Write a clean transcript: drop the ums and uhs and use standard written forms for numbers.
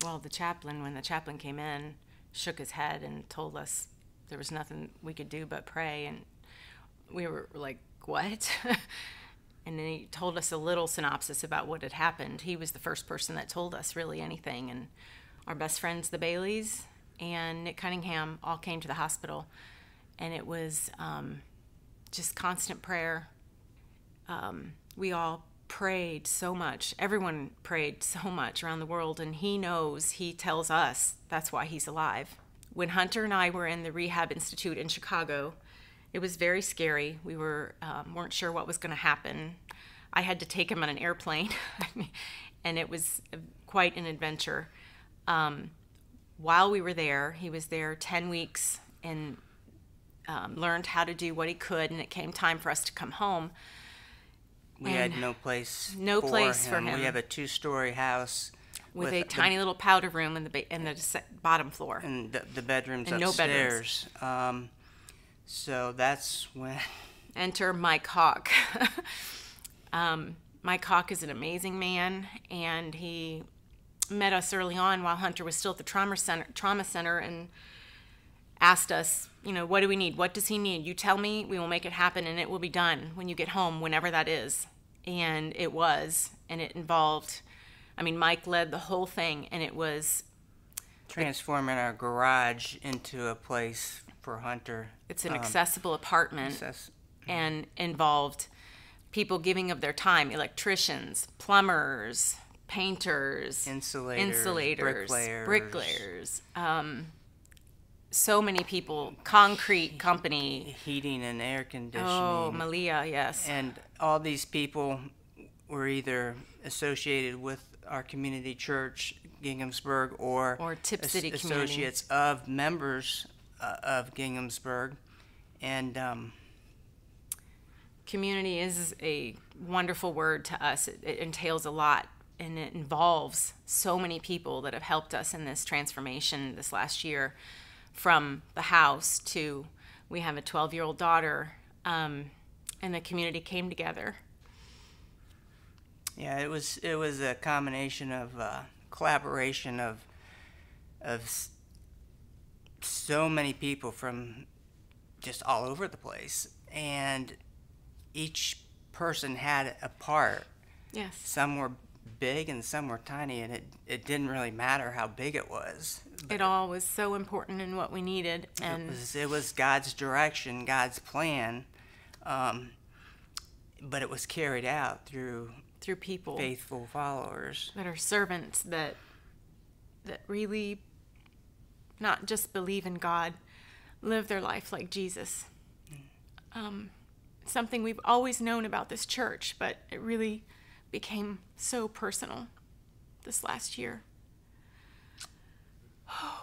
Well, when the chaplain came in, shook his head and told us there was nothing we could do but pray. And we were like, what? And then he told us a little synopsis about what had happened. He was the first person that told us really anything. And our best friends, the Baileys and Nick Cunningham, all came to the hospital. And it was just constant prayer. We all prayed so much. Everyone prayed so much around the world. And he tells us that's why he's alive. When Hunter and I were in the Rehab Institute in Chicago, it was very scary. We weren't sure what was going to happen. I had to take him on an airplane, and it was quite an adventure. While we were there, he was there 10 weeks and learned how to do what he could, and it came time for us to come home. We had no place for him. We have a 2-story house with a tiny little powder room in the bottom floor. And the bedrooms and No upstairs. bedrooms. So that's when... Enter Mike Hawk. Mike Hawk is an amazing man, and he met us early on while Hunter was still at the trauma center and asked us, what do we need? What does he need? You tell me, we will make it happen, and it will be done when you get home, whenever that is. And it was, and it involved, Mike led the whole thing, and it was... transforming our garage into a place for Hunter. It's an accessible apartment and involved people giving of their time, electricians, plumbers, painters, insulators, bricklayers, so many people, concrete company. Heating and air conditioning. Oh, Malia, yes. And all these people were either associated with our community church, Ginghamsburg, or Tip City associates of members of Ginghamsburg. And community is a wonderful word to us. It entails a lot, and it involves so many people that have helped us in this transformation this last year, from the house to, we have a 12-year-old daughter, and the community came together. Yeah, it was a combination of collaboration of so many people from just all over the place, and each person had a part. Yes. Some were big and some were tiny, and it didn't really matter how big it was. It all was so important in what we needed, and it was God's direction, God's plan, but it was carried out through people, faithful followers that are servants that really not just believe in God, live their life like Jesus. Something we've always known about this church, but it really became so personal this last year. Oh.